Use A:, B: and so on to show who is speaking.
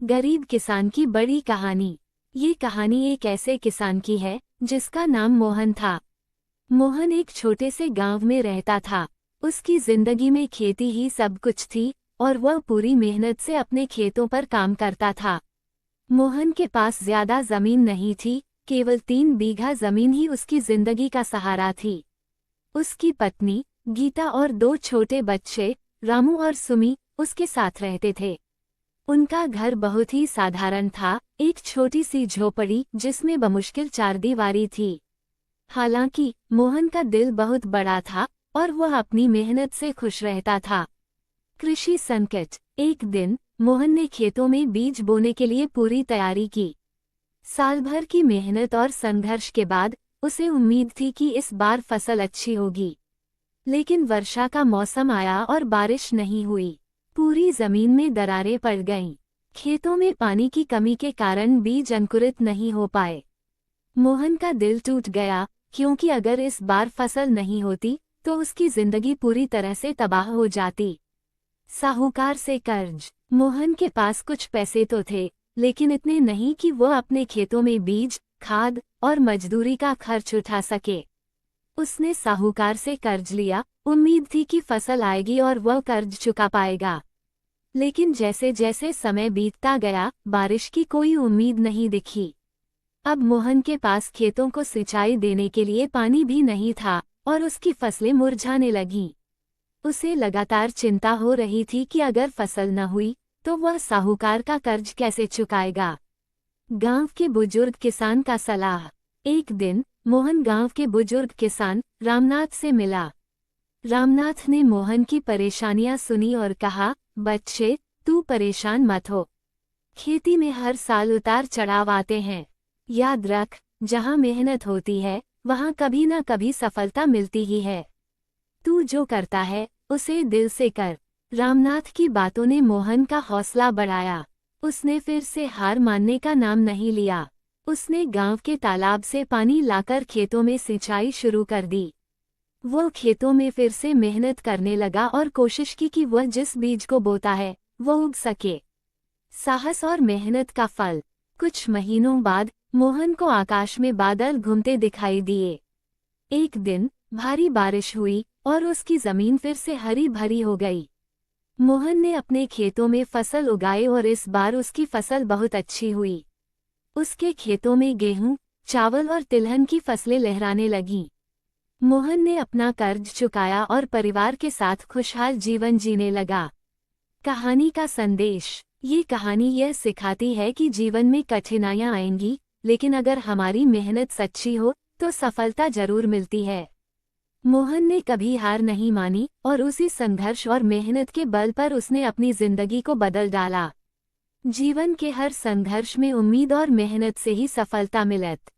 A: गरीब किसान की बड़ी कहानी। ये कहानी एक ऐसे किसान की है जिसका नाम मोहन था। मोहन एक छोटे से गांव में रहता था। उसकी जिंदगी में खेती ही सब कुछ थी और वह पूरी मेहनत से अपने खेतों पर काम करता था। मोहन के पास ज्यादा जमीन नहीं थी, केवल 3 बीघा जमीन ही उसकी जिंदगी का सहारा थी। उसकी पत्नी गीता और 2 छोटे बच्चे रामू और सुमी उसके साथ रहते थे। उनका घर बहुत ही साधारण था, एक छोटी सी झोपड़ी जिसमें बमुश्किल 4 दीवारी थी। हालांकि मोहन का दिल बहुत बड़ा था और वह अपनी मेहनत से खुश रहता था। कृषि संकट। एक दिन मोहन ने खेतों में बीज बोने के लिए पूरी तैयारी की। साल भर की मेहनत और संघर्ष के बाद उसे उम्मीद थी कि इस बार फसल अच्छी होगी। लेकिन वर्षा का मौसम आया और बारिश नहीं हुई। पूरी जमीन में दरारें पड़ गईं। खेतों में पानी की कमी के कारण बीज अंकुरित नहीं हो पाए। मोहन का दिल टूट गया, क्योंकि अगर इस बार फसल नहीं होती तो उसकी जिंदगी पूरी तरह से तबाह हो जाती। साहूकार से कर्ज। मोहन के पास कुछ पैसे तो थे, लेकिन इतने नहीं कि वह अपने खेतों में बीज, खाद और मजदूरी का खर्च उठा सके। उसने साहूकार से कर्ज लिया, उम्मीद थी कि फसल आएगी और वह कर्ज चुका पाएगा। लेकिन जैसे जैसे समय बीतता गया, बारिश की कोई उम्मीद नहीं दिखी। अब मोहन के पास खेतों को सिंचाई देने के लिए पानी भी नहीं था और उसकी फसलें मुरझाने लगीं। उसे लगातार चिंता हो रही थी कि अगर फसल न हुई तो वह साहूकार का कर्ज कैसे चुकाएगा। गांव के बुजुर्ग किसान का सलाह। एक दिन मोहन गांव के बुजुर्ग किसान रामनाथ से मिला। रामनाथ ने मोहन की परेशानियां सुनी और कहा, बच्चे, तू परेशान मत हो। खेती में हर साल उतार चढ़ाव आते हैं। याद रख, जहां मेहनत होती है वहां कभी न कभी सफलता मिलती ही है। तू जो करता है उसे दिल से कर। रामनाथ की बातों ने मोहन का हौसला बढ़ाया। उसने फिर से हार मानने का नाम नहीं लिया। उसने गांव के तालाब से पानी लाकर खेतों में सिंचाई शुरू कर दी। वो खेतों में फिर से मेहनत करने लगा और कोशिश की कि वह जिस बीज को बोता है वो उग सके। साहस और मेहनत का फल। कुछ महीनों बाद मोहन को आकाश में बादल घूमते दिखाई दिए। एक दिन भारी बारिश हुई और उसकी जमीन फिर से हरी भरी हो गई। मोहन ने अपने खेतों में फसल उगाई और इस बार उसकी फसल बहुत अच्छी हुई। उसके खेतों में गेहूं, चावल और तिलहन की फसलें लहराने लगीं। मोहन ने अपना कर्ज चुकाया और परिवार के साथ खुशहाल जीवन जीने लगा। कहानी का संदेश। ये कहानी यह सिखाती है कि जीवन में कठिनाइयां आएंगी, लेकिन अगर हमारी मेहनत सच्ची हो तो सफलता जरूर मिलती है। मोहन ने कभी हार नहीं मानी और उसी संघर्ष और मेहनत के बल पर उसने अपनी जिंदगी को बदल डाला। जीवन के हर संघर्ष में उम्मीद और मेहनत से ही सफलता मिलत।